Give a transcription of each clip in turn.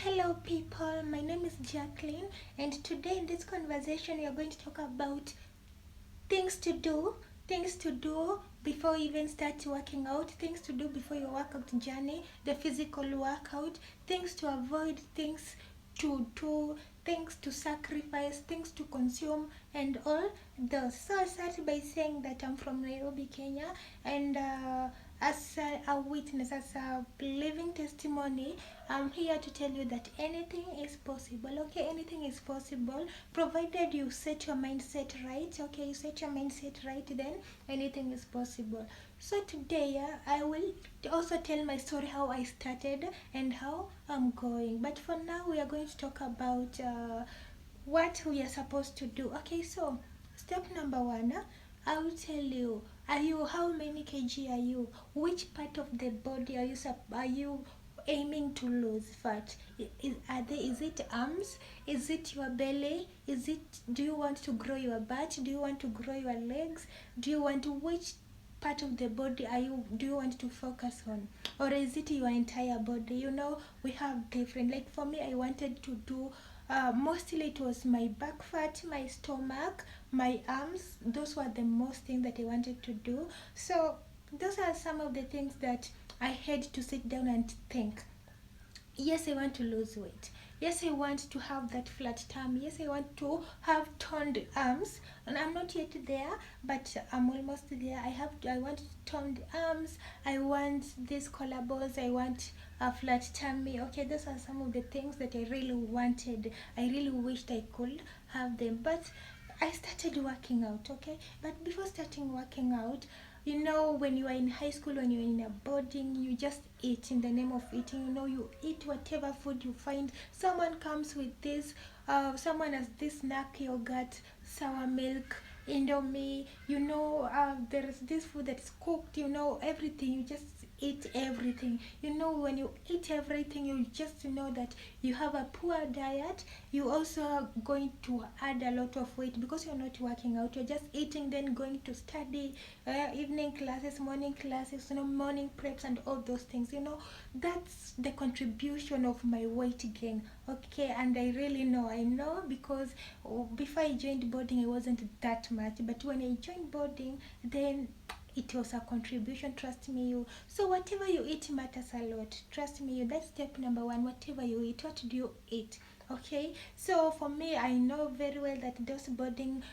Hello people, my name is Jacqueline, and today in this conversation we are going to talk about things to do, things to do before you even start working out, things to do before your workout journey, the physical workout, things to avoid, things to do, things to sacrifice, things to consume, and all those. So I started by saying that I'm from Nairobi, Kenya, and as a witness, as a living testimony, I'm here to tell you that anything is possible. Okay, anything is possible provided you set your mindset right. Okay, you set your mindset right, then anything is possible. So today I will also tell my story, how I started and how I'm going. But for now, we are going to talk about what we are supposed to do. Okay, so step number one, I will tell you, are you, how many kg are you, which part of the body are you aiming to lose fat? Is it arms, is it your belly, is it, do you want to grow your butt, do you want to grow your legs, do you want to, which part of the body are you, do you want to focus on, or is it your entire body? You know, we have different, like for me, I wanted to do mostly it was my back fat, my stomach, my arms. Those were the most things that I wanted to do. So those are some of the things that I had to sit down and think. Yes, I want to lose weight. Yes, I want to have that flat tummy. Yes, I want to have toned arms. And I'm not yet there, but I'm almost there. I want toned arms. I want these collabones. I want a flat tummy. Okay, those are some of the things that I really wanted. I really wished I could have them. But I started working out, okay? But before starting working out, you know, when you are in high school, when you're in a boarding, you just eat in the name of eating. You know, you eat whatever food you find. Someone comes with this, someone has this snack yogurt, sour milk, indomie. You know, there is this food that's cooked. You know, everything. You just eat everything. You know, when you eat everything, you just know that you have a poor diet. You also are going to add a lot of weight because you're not working out. You're just eating, then going to study, evening classes, morning classes, you know, morning preps and all those things. You know, that's the contribution of my weight gain. Okay, and I really know, I know, because before I joined boarding I wasn't that much, but when I joined boarding, then it was a contribution, trust me. You, so whatever you eat matters a lot, trust me. You, that's step number one. Whatever you eat, what do you eat? Okay, so for me, I know very well that those boarding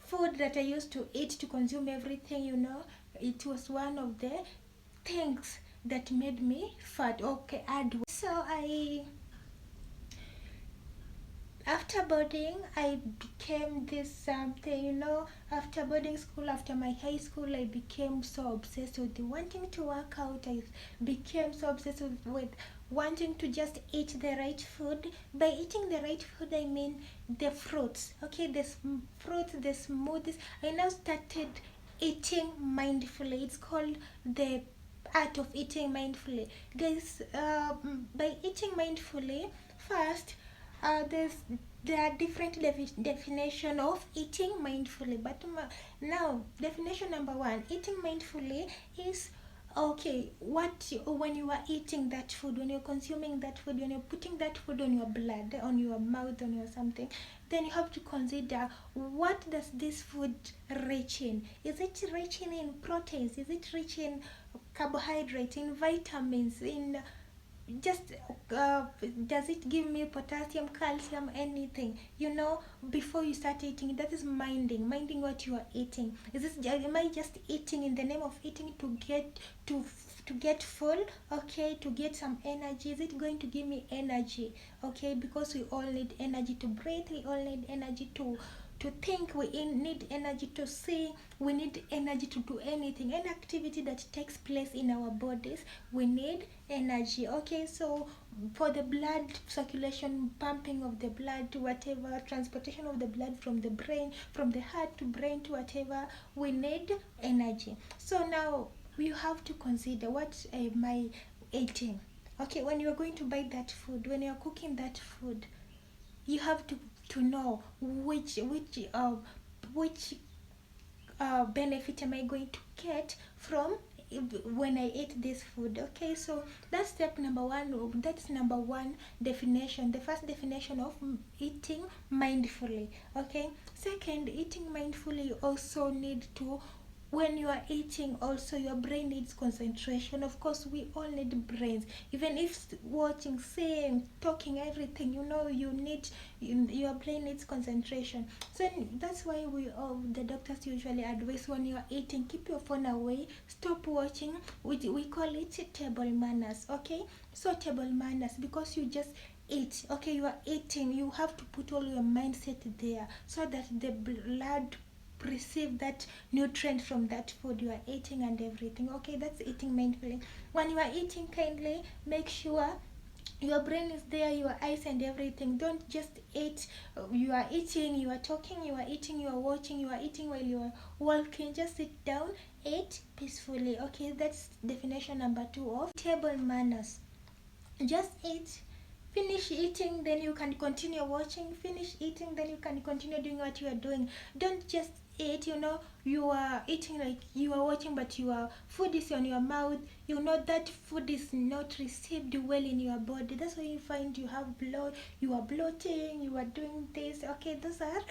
food that I used to eat to consume everything, you know, it was one of the things that made me fat. Okay, add weight. So I, after boarding, I became this something, you know. After boarding school, after my high school, I became so obsessed with wanting to work out. I became so obsessed with wanting to just eat the right food. By eating the right food, I mean the fruits. Okay, the fruits, the smoothies. I now started eating mindfully. It's called the art of eating mindfully, guys. By eating mindfully, first, there's, there are different definition of eating mindfully, but now definition number one, eating mindfully is, okay, what when you are eating that food, when you're consuming that food, when you're putting that food on your blood, on your mouth, on your something, then you have to consider, what does this food rich in? Is it rich in proteins? Is it rich in carbohydrates, in vitamins, in just does it give me potassium, calcium, anything? You know, before you start eating, that is minding what you are eating. Is this, am I just eating in the name of eating to get to get full? Okay, to get some energy. Is it going to give me energy? Okay, because we all need energy to breathe, we all need energy to think, we need energy to see, we need energy to do anything, any activity that takes place in our bodies, we need energy. Okay, so for the blood circulation, pumping of the blood to whatever, transportation of the blood from the brain, from the heart to brain to whatever, we need energy. So now you have to consider, what am I eating? Okay, when you're going to buy that food, when you're cooking that food, you have to know which benefit am I going to get from when I ate this food. Okay, so that's step number one. That's number one definition, the first definition of eating mindfully. Okay, second, eating mindfully, you also need to, when you are eating, also your brain needs concentration. Of course, we all need brains, even if watching, saying, talking, everything, you need, your brain needs concentration. So that's why the doctors usually advise, when you are eating, keep your phone away, stop watching. We call it table manners. Okay, so table manners, because you just eat. Okay, you are eating, you have to put all your mindset there, so that the blood receive that nutrient from that food you are eating and everything. Okay, that's eating mindfully. When you are eating, kindly make sure your brain is there, your eyes and everything. Don't just eat. You are eating, you are talking, you are eating, you are watching, you are eating while you are walking. Just sit down, eat peacefully. Okay, that's definition number two of table manners. Just eat, finish eating, then you can continue watching, finish eating, then you can continue doing what you are doing. Don't just eat, you are eating like you are watching, but your food is on your mouth. That food is not received well in your body. That's why you find you have bloat, you are bloating, you are doing this. Okay, those are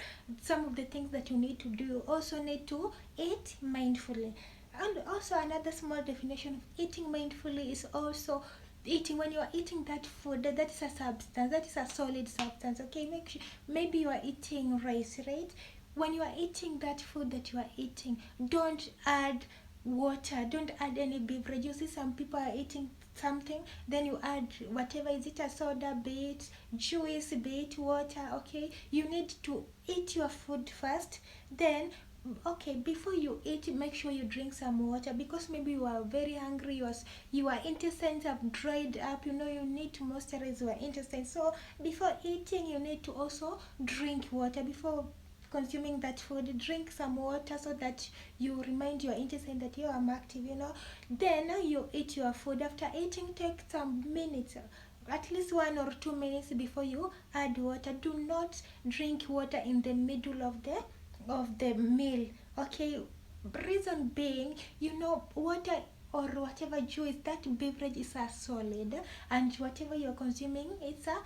some of the things that you need to do. You also need to eat mindfully. And also, another small definition of eating mindfully is also eating, when you are eating that food, that is a substance, that is a solid substance. Okay, make sure, maybe you are eating rice, right? When you are eating that food that you are eating, don't add water, don't add any beverage. You see some people are eating something, then you add whatever, is it a soda, be it juice, be it water. Okay, you need to eat your food first, then, okay, before you eat, make sure you drink some water, because maybe you are very hungry, your intestines have dried up. You need to moisturize your intestines. So before eating, you need to also drink water. Before consuming that food, drink some water, so that you remind your intestine that you are active. Then you eat your food. After eating, take some minutes, at least 1 or 2 minutes before you add water. Do not drink water in the middle of the meal. Okay, reason being, water or whatever juice, that beverage is a solid, and whatever you're consuming, it's a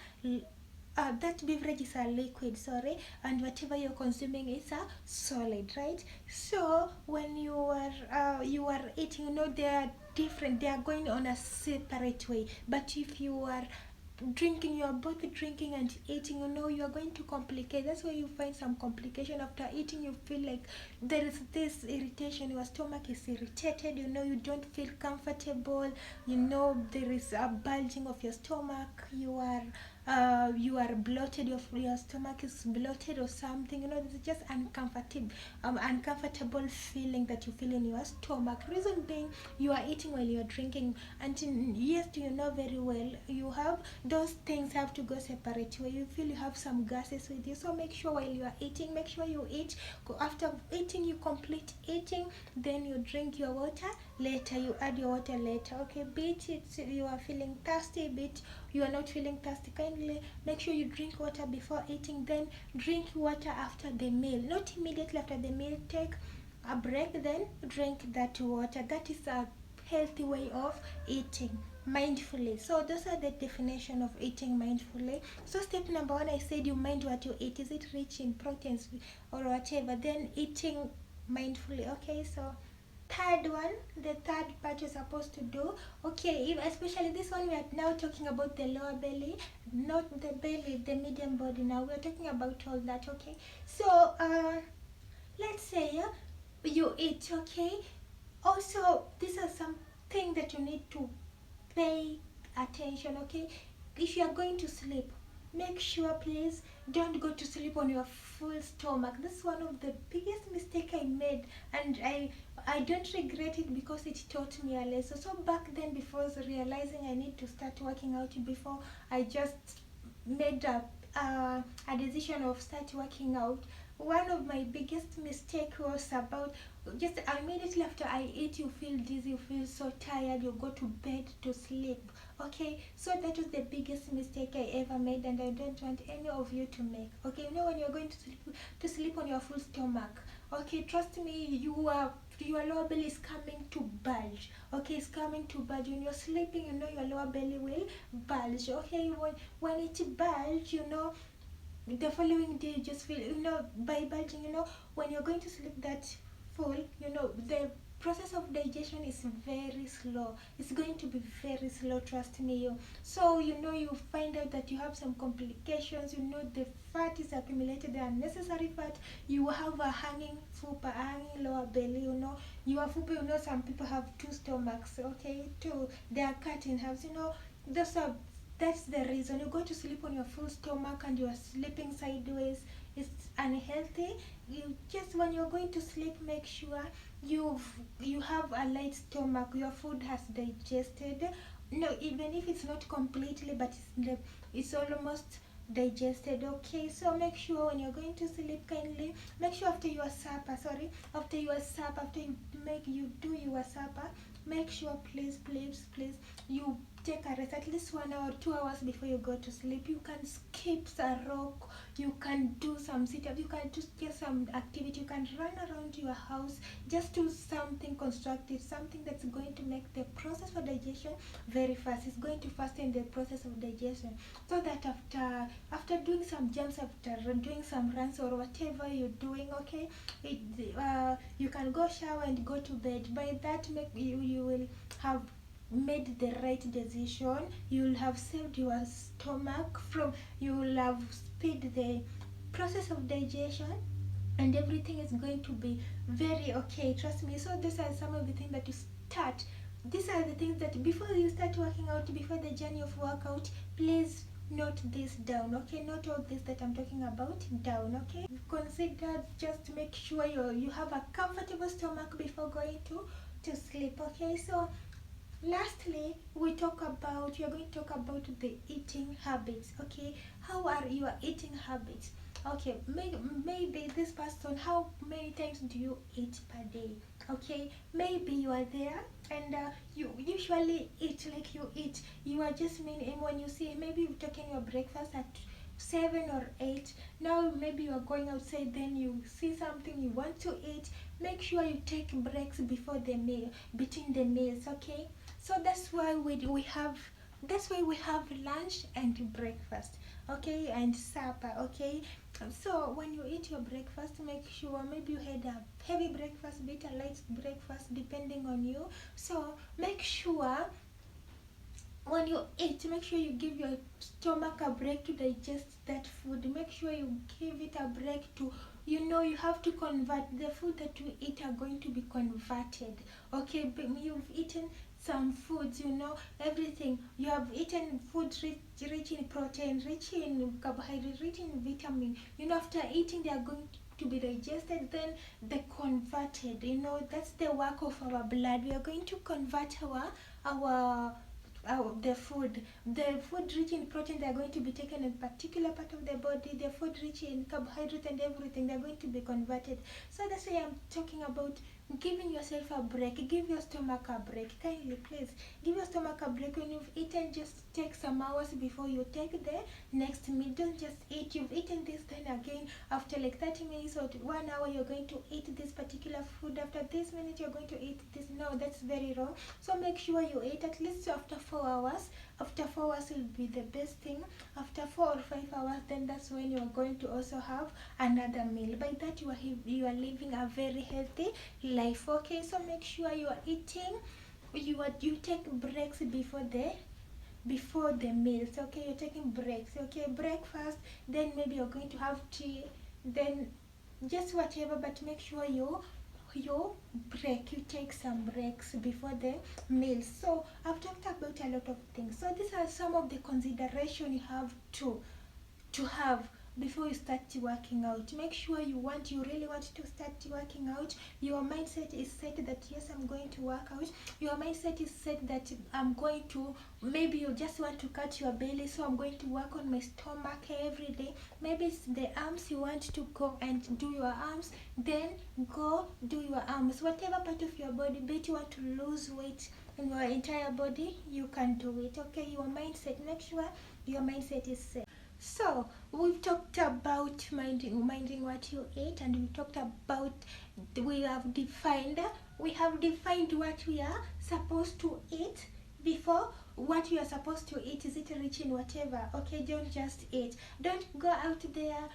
that beverage is a liquid, sorry, and whatever you're consuming is a solid, right? So when you are eating, they are different, they are going on a separate way. But if you are drinking, you are both drinking and eating, you are going to complicate. That's why you find some complication after eating. You feel like there is this irritation, your stomach is irritated, you don't feel comfortable, there is a bulging of your stomach, you are bloated, your stomach is bloated or something. It's just uncomfortable feeling that you feel in your stomach. Reason being, you are eating while you are drinking, and yes, you know very well, you have those things have to go separate, where you feel you have some gases with you. So make sure while you are eating, make sure you eat. After eating, you complete eating, then you drink your water later, you add your water later. Okay, beat it, you are feeling thirsty, beat you are not feeling thirsty, kindly make sure you drink water before eating, then drink water after the meal, not immediately after the meal. Take a break, then drink that water. That is a healthy way of eating mindfully. So those are the definition of eating mindfully. So step number one, I said you mind what you eat. Is it rich in proteins or whatever? Then eating mindfully. Okay, so third one, the third part you're supposed to do. Okay, especially this one, we are now talking about the lower belly, not the belly, the medium body. Now we're talking about all that. Okay, so let's say you eat. Okay, also these are something that you need to pay attention. Okay, if you are going to sleep, make sure please don't go to sleep on your full stomach. That's one of the biggest mistake I made, and I don't regret it, because it taught me a lesson. So back then, before I was realizing I need to start working out, before I just made a decision of start working out, one of my biggest mistake was about just immediately after I eat, you feel dizzy, you feel so tired, you go to bed to sleep. Okay, so that was the biggest mistake I ever made, and I don't want any of you to make. Okay, when you're going to sleep on your full stomach, okay, trust me, you are your lower belly is coming to bulge. Okay, it's coming to bulge. When you're sleeping, you know your lower belly will bulge. Okay, when it bulge, you know, the following day you just feel, you know, by bulging, you know, when you're going to sleep that full, you know, the process of digestion is very slow. It's going to be very slow, trust me. You so, you know, you find out that you have some complications. You know, the fat is accumulated, the unnecessary fat. You have a hanging fupa, a hanging lower belly. You know, your fupa, you know, some people have two stomachs. Okay, two, they are cut in halves. You know, those are that's the reason you go to sleep on your full stomach and you are sleeping sideways. It's unhealthy. You just, when you're going to sleep, make sure you have a light stomach. Your food has digested. No, even if it's not completely, but it's almost digested. Okay, so make sure when you're going to sleep, kindly make sure after your supper, after your supper, after you do your supper, make sure, please, you take a rest at least 1 hour, 2 hours before you go to sleep. You can skip a rock, you can do some sit-ups, you can just some activity, you can run around your house, just do something constructive, something that's going to make the process for digestion very fast. It's going to fasten the process of digestion, so that after doing some jumps, after doing some runs or whatever you're doing, okay, you can go shower and go to bed. By that, you will have made the right decision. You'll have saved your stomach from, you will have speed the process of digestion, and everything is going to be very okay, trust me. So these are some of the things that you start, these are the things that before you start working out, before the journey of workout, please note this down. Okay, note all this that I'm talking about down. Okay, consider, just make sure you have a comfortable stomach before going to sleep. Okay, so lastly, we are going to talk about the eating habits. Okay, how are your eating habits? Okay, maybe this person, how many times do you eat per day? Okay, maybe you are there and you usually eat like you are just mean when you see, maybe you've taken your breakfast at 7 or 8. Now maybe you are going outside, then you see something you want to eat. Make sure you take breaks before the meal, between the meals. Okay, so that's why we have lunch and breakfast, okay, and supper. Okay, so when you eat your breakfast, make sure maybe you had a heavy breakfast, bit a light breakfast, depending on you. So make sure when you eat, make sure you give your stomach a break to digest that food. Make sure you give it a break to, you know, you have to convert the food that you eat are going to be converted. Okay, but you've eaten some foods, you know, everything you have eaten, food rich in protein, rich in carbohydrate, rich in vitamin, you know, after eating they are going to be digested, then they converted, you know, that's the work of our blood. We are going to convert our the food rich in protein, they are going to be taken in particular part of the body. The food rich in carbohydrate and everything, they are going to be converted. So that's why I'm talking about giving yourself a break. Give your stomach a break, kindly, please give your stomach a break. When you've eaten, just take some hours before you take the next meal. Don't just eat, you've eaten this, then again after like 30 minutes or 1 hour you're going to eat this particular food. After this minute you're going to eat this. No, that's very wrong. So make sure you eat at least after 4 hours. After 4 hours will be the best thing. After 4 or 5 hours, then that's when you are going to also have another meal. By that you are living a very healthy life. Okay, so make sure you are eating, you take breaks before the meals. Okay, you're taking breaks. Okay, breakfast, then maybe you're going to have tea, then just whatever, but make sure you take some breaks before the meal. So I've talked about a lot of things, so these are some of the consideration you have to have before you start working out. Make sure you really want to start working out. Your mindset is set that yes, I'm going to work out. Your mindset is set that I'm going to, maybe you just want to cut your belly, so I'm going to work on my stomach every day. Maybe it's the arms, you want to go and do your arms, then go do your arms. Whatever part of your body, bet you want to lose weight in your entire body, you can do it. Okay, your mindset, make sure your mindset is set. So we've talked about minding what you eat, and we have defined we have defined what we are supposed to eat before. What you are supposed to eat, is it rich in whatever? Okay, don't just eat. Don't go out there,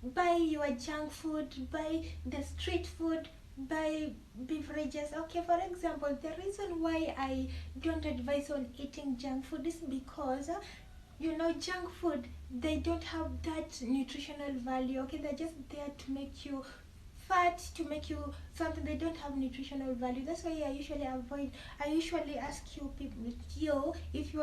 buy your junk food, buy the street food, buy beverages. Okay, for example, the reason why I don't advise on eating junk food is because junk food, they don't have that nutritional value. Okay, they're just there to make you fat, to make you something. They don't have nutritional value. That's why I usually ask you people, if you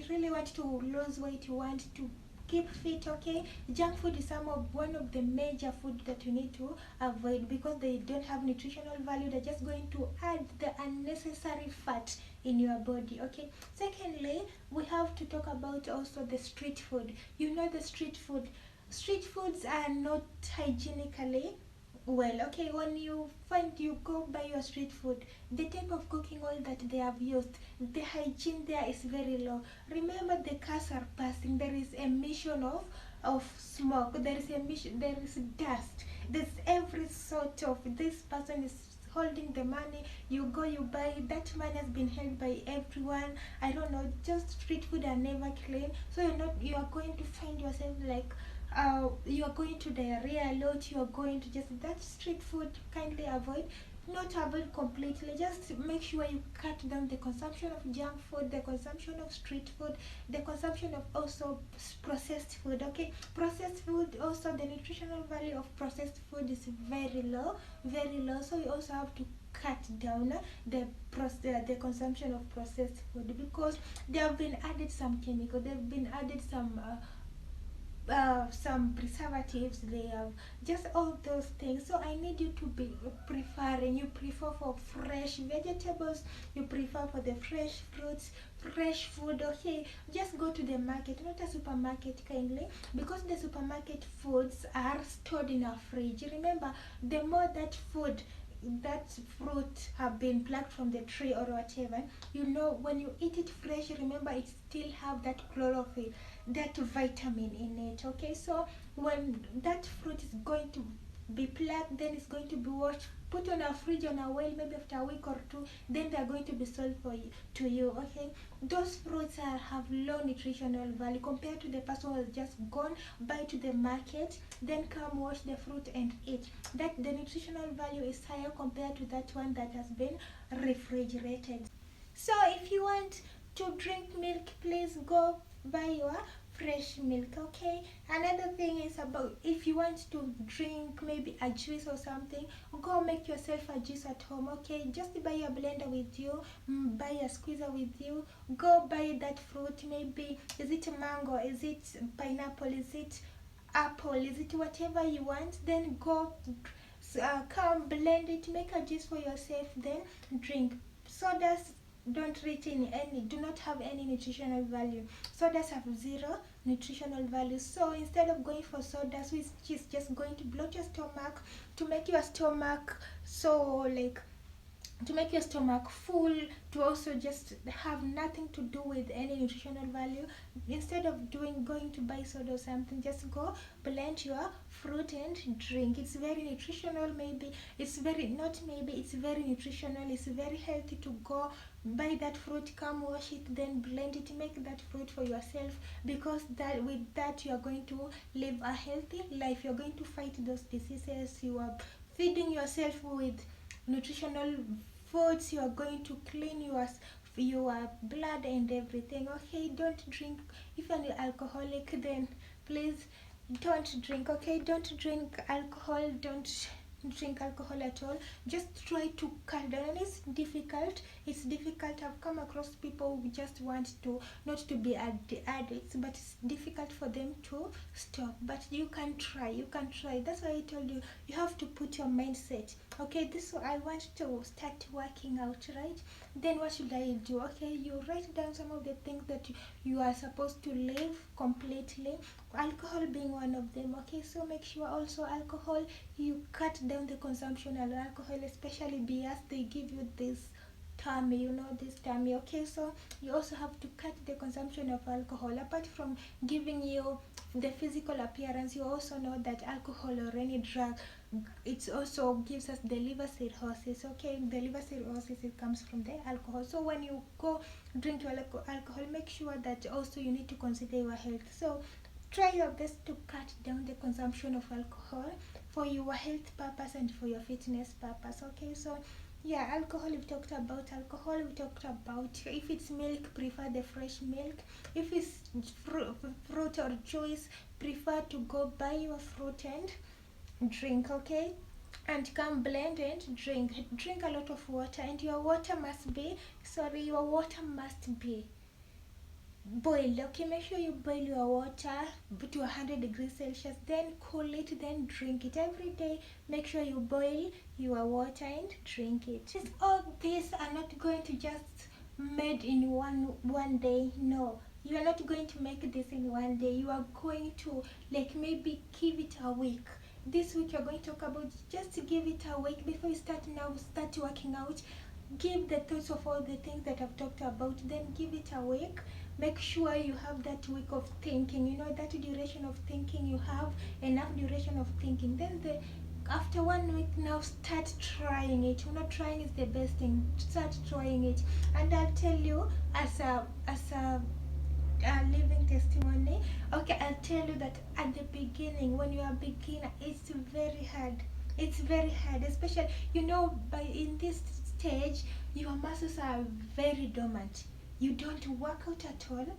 really want to lose weight, you want to keep fit. Okay, junk food is one of the major food that you need to avoid, because they don't have nutritional value. They're just going to add the unnecessary fat in your body. Okay, secondly, we have to talk about also the street food. The street foods are not hygienically well. Okay, when you go buy your street food, the type of cooking oil that they have used, the hygiene there is very low. Remember, the cars are passing, there is emission of smoke, there is emission, there is dust, there's every sort of. This person is holding the money, you go, you buy, that money has been held by everyone. I don't know, just street food are never clean. So you are going to find yourself like you are going to diarrhea a lot. You are going to just that street food. Kindly avoid, not avoid completely, just make sure you cut down the consumption of junk food, the consumption of street food, the consumption of also processed food. Okay, processed food, also the nutritional value of processed food is very low, very low. So you also have to cut down the consumption of processed food, because they have been added some chemical, they've been added some preservatives, they have just all those things. So I need you to be preferring, you prefer for fresh vegetables, you prefer for the fresh fruits, fresh food. Okay, just go to the market, not a supermarket, kindly, because the supermarket foods are stored in a fridge. Remember, the more that fruit have been plucked from the tree or whatever, when you eat it fresh, remember, it still have that chlorophyll, that vitamin in it. Okay, so when that fruit is going to be plucked, then it's going to be washed, put on a fridge on a while, maybe after a week or two, then they're going to be sold to you. Okay, those fruits have low nutritional value compared to the person who has just gone buy to the market, then come wash the fruit and eat. That the nutritional value is higher compared to that one that has been refrigerated. So if you want to drink milk, please go buy your fresh milk. Okay, another thing is about, if you want to drink maybe a juice or something, go make yourself a juice at home. Okay, just buy a blender with you, buy a squeezer with you, go buy that fruit. Maybe, is it mango, is it pineapple, is it apple, is it whatever you want, then go come blend it, make a juice for yourself, then drink. Sodas do not have any nutritional value. Sodas have zero nutritional value. So instead of going for sodas, which is just going to bloat your stomach, to make your stomach so like to make your stomach full, to also just have nothing to do with any nutritional value, instead of going to buy soda or something, just go blend your fruit and drink. It's very nutritional. Maybe it's very not maybe it's very nutritional, it's very healthy to go buy that fruit, come wash it, then blend it, make that fruit for yourself, because that with that you are going to live a healthy life, you're going to fight those diseases, you are feeding yourself with nutritional foods, you are going to clean your blood and everything. Okay, don't drink. If you're an alcoholic, then please don't drink. Okay, don't drink alcohol, don't drink alcohol at all. Just try to cut down. And it's difficult. I've come across people who just want to not to be addicts, but it's difficult for them to stop. But you can try. That's why I told you, you have to put your mindset. Okay, this I want to start working out, right? Then what should I do? Okay, you write down some of the things that you are supposed to live completely, alcohol being one of them. Okay, so make sure also alcohol, you cut down the consumption of alcohol, especially beers. They give you this tummy, this tummy. Okay, so you also have to cut the consumption of alcohol. Apart from giving you the physical appearance, you also know that alcohol or any drug, it also gives us the liver cirrhosis. Okay, the liver cirrhosis, it comes from the alcohol. So when you go drink your alcohol, make sure that also you need to consider your health. So try your best to cut down the consumption of alcohol for your health purpose and for your fitness purpose. Okay, so yeah, alcohol, we've talked about alcohol. We talked about if it's milk, prefer the fresh milk. If it's fruit or juice, prefer to go buy your fruit and drink. Okay, and come blend and drink a lot of water, and your water must be boiled. Okay, make sure you boil your water to 100 degrees Celsius, then cool it, then drink it every day. Make sure you boil your water and drink it. All these are not going to just made in one day. No, you are not going to make this in one day. You are going to maybe give it a week. This week you're going to talk about, just to give it a week before you start working out. Give the thoughts of all the things that I've talked about, then give it a week. Make sure you have that week of thinking, that duration of thinking. You have enough duration of thinking. Then after 1 week, now start trying it. Trying is the best thing. Start trying it, and I'll tell you as a living testimony. Okay, I'll tell you that at the beginning, when you are a beginner, it's very hard. It's very hard, especially by in this stage, your muscles are very dormant. You don't work out at all.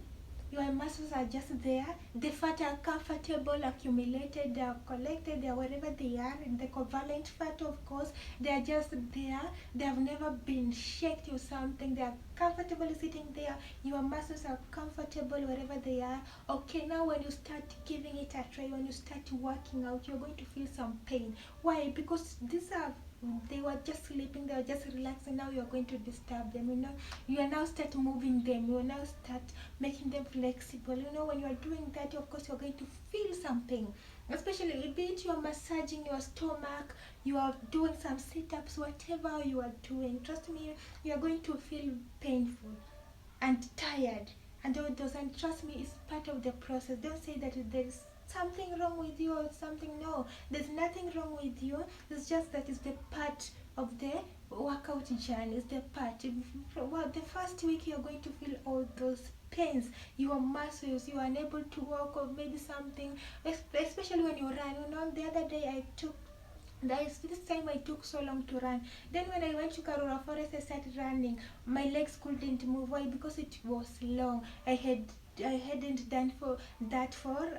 Your muscles are just there. The fat are comfortable, accumulated, they are collected, they are wherever they are. The covalent fat, of course, they are just there. They have never been shaked or something. They are comfortable sitting there. Your muscles are comfortable wherever they are. Okay, now when you start giving it a try, when you start working out, you're going to feel some pain. Why? Because they were just sleeping, they were just relaxing. Now you're going to disturb them. You are now start moving them. You will now start making them flexible. When you are doing that, of course you're going to feel some pain, especially be it you are massaging your stomach, you are doing some sit-ups, whatever you are doing. Trust me, you are going to feel painful and tired and all those, and trust me, it's part of the process. Don't say that there's something wrong with you or something. No, there's nothing wrong with you. It's just that it's the part of the workout journey. It's the part. The first week you're going to feel all those pains, your muscles, you are unable to walk, or maybe something, especially when you run. The other day this time I took so long to run. Then when I went to Karura Forest, I started running. My legs couldn't move. Why? Because it was long. I hadn't done for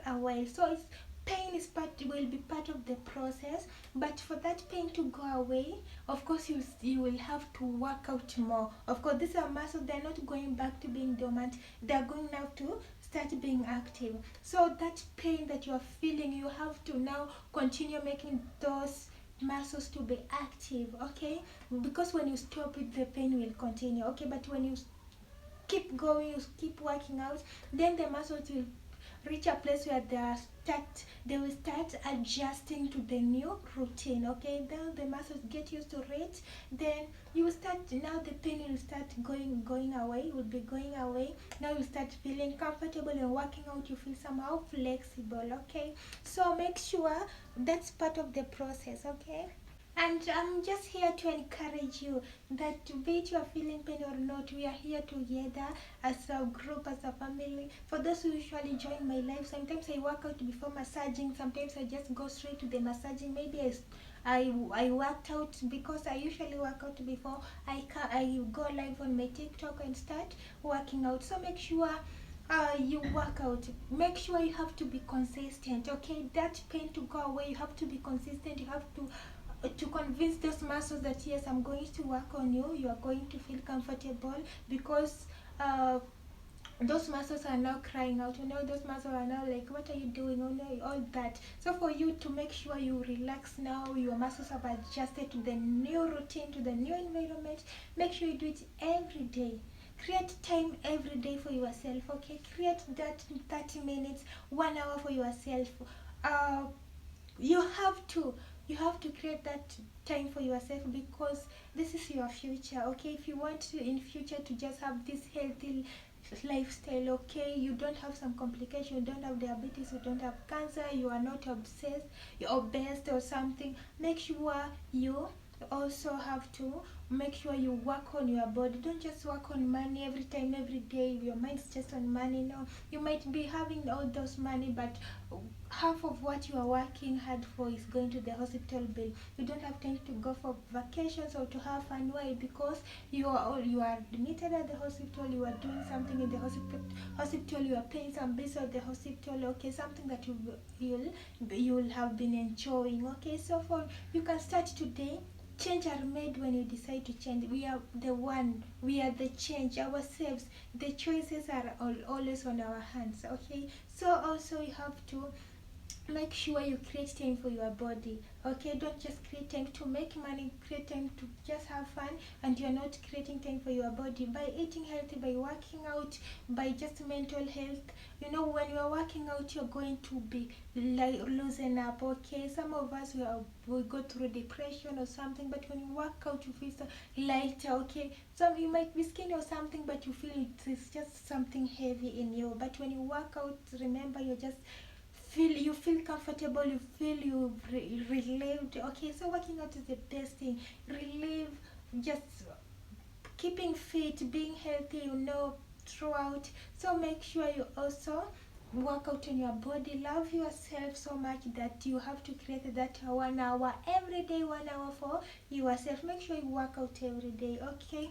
a while. So pain will be part of the process. But for that pain to go away, of course you will have to work out more. Of course, these are muscles. They're not going back to being dormant. They're going now to start being active. So that pain that you are feeling, you have to now continue making those muscles to be active. Okay, because when you stop it, the pain will continue. Okay, but when you keep going, you keep working out, then the muscles will reach a place where they will start adjusting to the new routine. Okay, then the muscles get used to it. Then you will start, now the pain will start going away, will be going away. Now you start feeling comfortable and working out, you feel somehow flexible. Okay, so make sure that's part of the process. Okay, and I'm just here to encourage you that be it you are feeling pain or not, we are here together as a group, as a family. For those who usually join my life, sometimes I work out before massaging, sometimes I just go straight to the massaging. Maybe I worked out because I usually work out before I go live on my TikTok and start working out. So make sure you work out. Make sure you have to be consistent. Okay, that pain to go away, you have to be consistent. You have to convince those muscles that yes, I'm going to work on you. You are going to feel comfortable because those muscles are now crying out. Those muscles are now like, what are you doing? All that. So for you to make sure you relax now, your muscles have adjusted to the new routine, to the new environment. Make sure you do it every day. Create time every day for yourself. Okay, create that 30 minutes, 1 hour for yourself. You have to you have to create that time for yourself, because this is your future. Okay, if you want to in future to just have this healthy lifestyle, okay, you don't have some complication, you don't have diabetes, you don't have cancer, you are not obsessed, you're obese or something, make sure you also have to make sure you work on your body. Don't just work on money every time, every day. Your mind's just on money. No, you might be having all those money, but half of what you are working hard for is going to the hospital bill. You don't have time to go for vacations or to have fun. Why? Because you are admitted at the hospital, you are doing something in the hospital, you are paying some bills at the hospital, okay, something that you'll have been enjoying. Okay, so for you can start today. Change are made when you decide to change. We are the one, we are the change ourselves. The choices are always on our hands. Okay, so also you have to make sure you create time for your body. Okay, don't just create time to make money, create time to just have fun, and you're not creating time for your body. By eating healthy, by working out, by just mental health, you know, when you're working out, you're going to be like loosen up. Okay, some of us we go through depression or something, but when you work out, you feel so lighter. Okay, so you might be skinny or something, but you feel it's just something heavy in you. But when you work out, remember, you're just you feel comfortable, you feel relieved. Okay, so working out is the best thing. Relieve, just keeping fit, being healthy, you know, throughout. So make sure you also work out on your body. Love yourself so much that you have to create that 1 hour every day, 1 hour for yourself. Make sure you work out every day. Okay,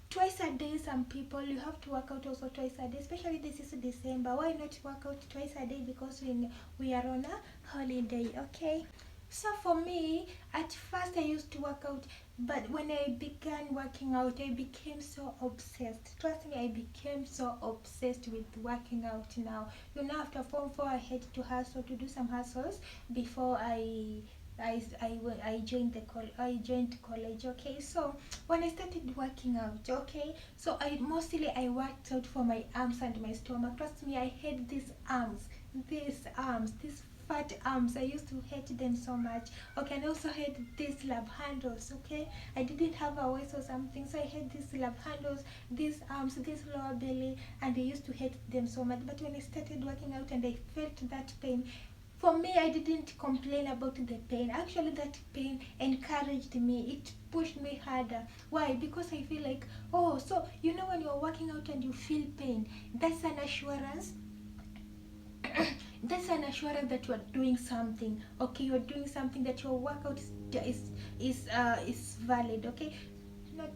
twice a day. Some people, you have to work out also twice a day, especially this is December. Why not work out twice a day? Because we are on a holiday. Okay, so for me, at first I used to work out, but when I began working out, I became so obsessed. Trust me, I became so obsessed with working out. Now, you know, after form 4 I had to hustle, to do some hustles before I joined I joined college. Okay, so when I started working out, okay, so I worked out for my arms and my stomach. Trust me, I hate these fat arms. I used to hate them so much. Okay, and I also hate these love handles. Okay, I didn't have a waist or something, so I hate these love handles, these arms, this lower belly, and I used to hate them so much. But when I started working out and I felt that pain, for me, I didn't complain about the pain. Actually, that pain encouraged me. It pushed me harder. Why? Because I feel like, oh, so you know, when you're working out and you feel pain, that's an assurance. That's an assurance that you are doing something. Okay, you're doing something, that your workout is valid. Okay, not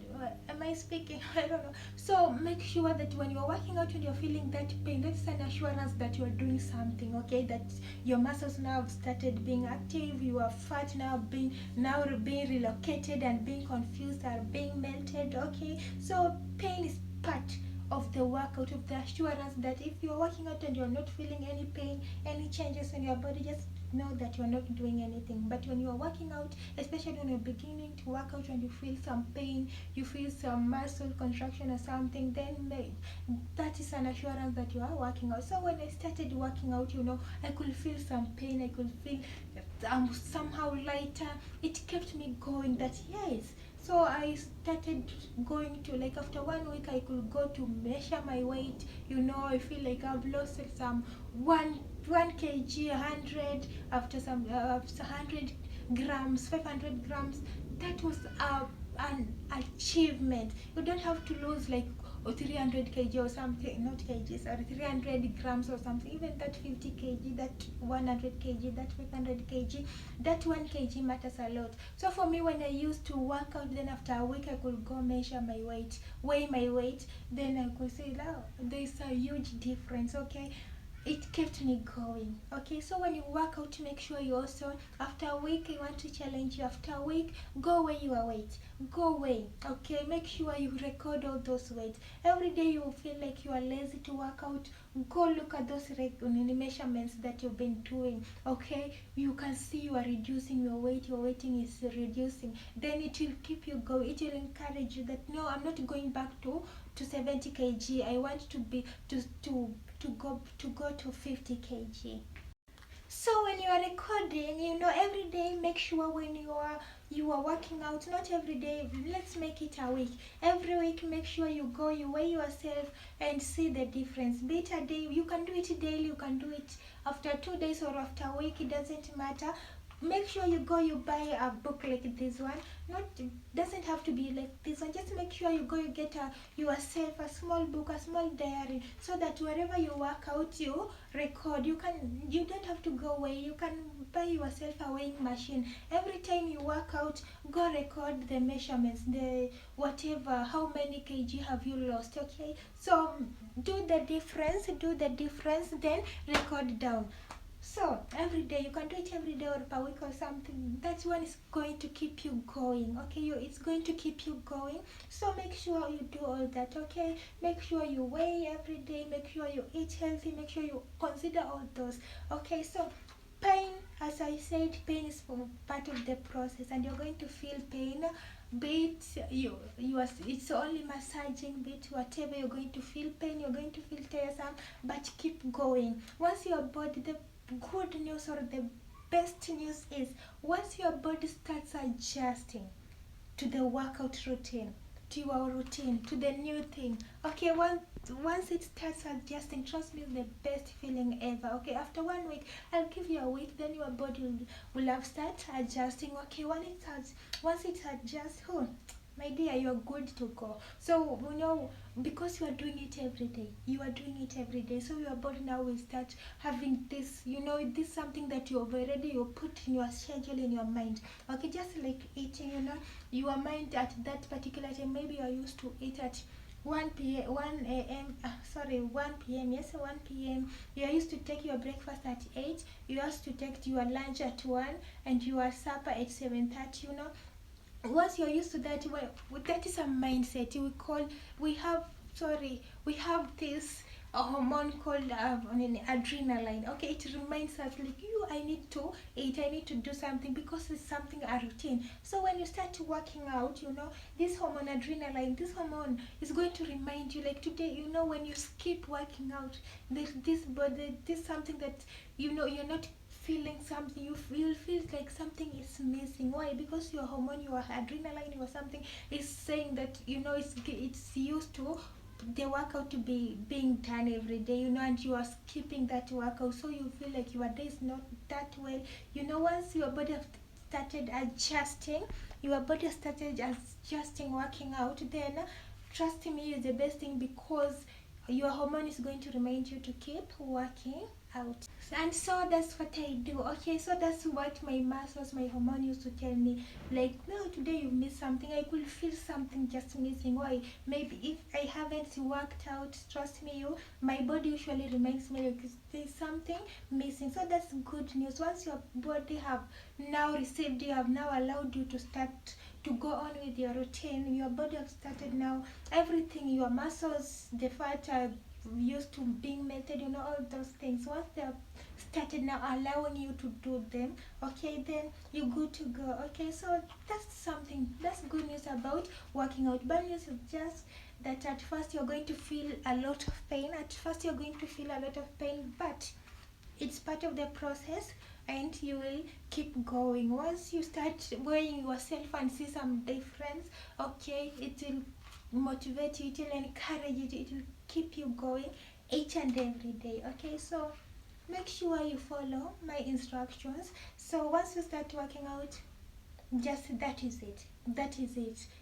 am I speaking? I don't know. So make sure that when you're working out and you're feeling that pain, that's an assurance that you're doing something. Okay, that your muscles now have started being active, your fat now being relocated, and being confused are being melted. Okay, so pain is part of the workout, of the assurance that if you're working out and you're not feeling any pain, any changes in your body, just know that you're not doing anything. But when you're working out, especially when you're beginning to work out and you feel some pain, you feel some muscle contraction or something, then that is an assurance that you are working out. So when I started working out, you know, I could feel some pain, I could feel somehow lighter. It kept me going, that yes. So I started going to, like, after 1 week I could go to measure my weight. You know, I feel like I've lost some one kg, 100, after some 100 grams, 500 grams. That was an achievement. You don't have to lose like 300 kg or something, not kgs, or 300 grams or something. Even that 50 kg, that 100 kg, that 500 kg, that 1 kg matters a lot. So for me, when I used to work out, then after a week I could go measure my weight, weigh my weight, then I could say, oh, there's a huge difference. Okay, it kept me going. Okay, so when you work out, make sure you also, after a week, I want to challenge you, after a week, go weigh your weight, go weigh. Okay, make sure you record all those weights. Every day you feel like you are lazy to work out, go look at those measurements that you've been doing. Okay, you can see you are reducing your weight, your weighting is reducing, then it will keep you going. It will encourage you that, no, I'm not going back to 70 kg. I want to be to go to 50 kg. So when you are recording, every day, make sure when you are working out, not every day, let's make it a week. Every week, make sure you weigh yourself and see the difference. Be it a day, you can do it daily, you can do it after 2 days or after a week, it doesn't matter. Make sure you buy a book like this one. Not doesn't have to be like this one. Just make sure you get yourself a small book, a small diary, so that wherever you work out, you record. You don't have to go away. You can buy yourself a weighing machine. Every time you work out, go record the measurements, the whatever, how many kg have you lost. Okay, so do the difference, then record down. So every day, you can do it every day or per week or something. That one is going to keep you going. Okay, it's going to keep you going. So make sure you do all that. Okay, make sure you weigh every day. Make sure you eat healthy. Make sure you consider all those. Okay, so pain, as I said, pain is part of the process, and you're going to feel pain. Be it it's only massaging, be it whatever, you're going to feel pain, you're going to feel tiresome, but keep going. Once your body, the good news or the best news is, once your body starts adjusting to the workout routine, to your routine, to the new thing, okay, once it starts adjusting, trust me, the best feeling ever. Okay, after 1 week, I'll give you a week, then your body will have start adjusting. Okay, once it adjusts, oh my dear, you're good to go. So because you are doing it every day, so your body now will start having this, this something that you put in your schedule, in your mind. Okay, just like eating, your mind at that particular time, maybe you are used to eat at 1 p.m. Yes, 1 p.m. You are used to take your breakfast at 8. You are used to take your lunch at 1 and your supper at 7:30. Once you're used to that, well, that is a mindset. We have this hormone called adrenaline. Okay, it reminds us like, I need to eat, I need to do something, because it's something, a routine. So when you start working out, this hormone adrenaline, this hormone is going to remind you, like today, when you skip working out, this something that you're not feeling something, you'll feel like something is missing. Why? Because your hormone, your adrenaline or something is saying that it's used to the workout to be being done every day, and you are skipping that workout, so you feel like your day is not that well. Once your body started adjusting, working out, then trust me, is the best thing, because your hormone is going to remind you to keep working out. And so that's what I do. Okay, so that's what my muscles, my hormone used to tell me, like, no, today you missed something. I could feel something just missing. Why? Maybe if I haven't worked out, trust me, my body usually reminds me, like, there's something missing. So that's good news. Once your body have now received, you have now allowed you to start to go on with your routine, your body have started now, everything, your muscles, the fat are used to being melted, all those things. Once they have started now allowing you to do them, okay, then you're good to go. Okay, so that's good news about working out. Bad news is just that at first you're going to feel a lot of pain. But it's part of the process, and you will keep going. Once you start weighing yourself and see some difference, okay, it will motivate you, it will encourage you, it will keep you going each and every day. Okay, so make sure you follow my instructions. So once you start working out, just that is it,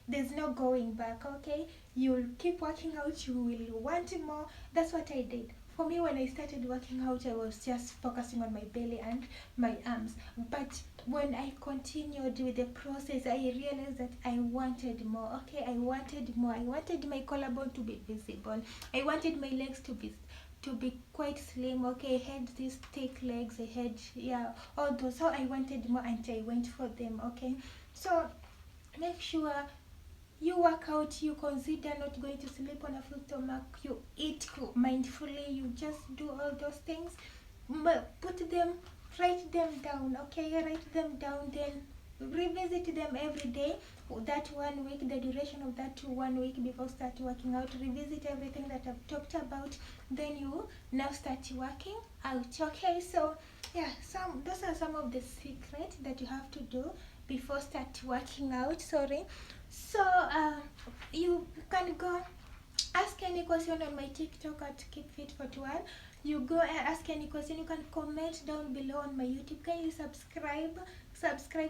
there's no going back. Okay, you'll keep working out, you will want more. That's what I did. For me, when I started working out, I was just focusing on my belly and my arms, but when I continued with the process, I realized that I wanted more. Okay, I wanted more. I wanted my collarbone to be visible, I wanted my legs to be quite slim. Okay, I had these thick legs, I had, yeah, all those. So I wanted more, and I went for them. Okay, so make sure you work out, you consider not going to sleep on a full stomach, you eat mindfully, you just do all those things. Put them, write them down. Okay, write them down, then revisit them every day. That 1 week, the duration of that 1 week before start working out, revisit everything that I've talked about, then you now start working out. Okay, so yeah, those are some of the secrets that you have to do before start working out. Sorry. So you can go ask any question on my TikTok at KeepFit41. You go and ask any question. You can comment down below on my YouTube. Can you subscribe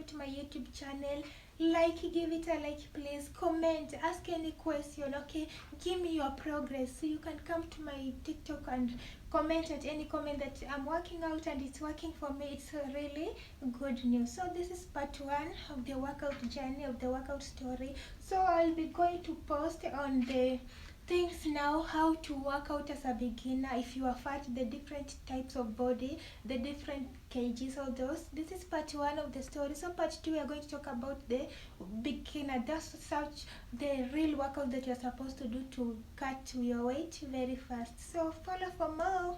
to my YouTube channel? Like, give it a like, please. Comment, ask any question. Okay, give me your progress so you can come to my TikTok and comment at any comment that I'm working out and it's working for me. It's a really good news. So this is part 1 of the workout journey, of the workout story. So I'll be going to post on the things now, how to work out as a beginner. If you are fat, the different types of body, the different kgs, all those. This is part 1 of the story. So part 2, we are going to talk about the beginner. That's such the real workout that you're supposed to do to cut your weight very fast. So follow for more.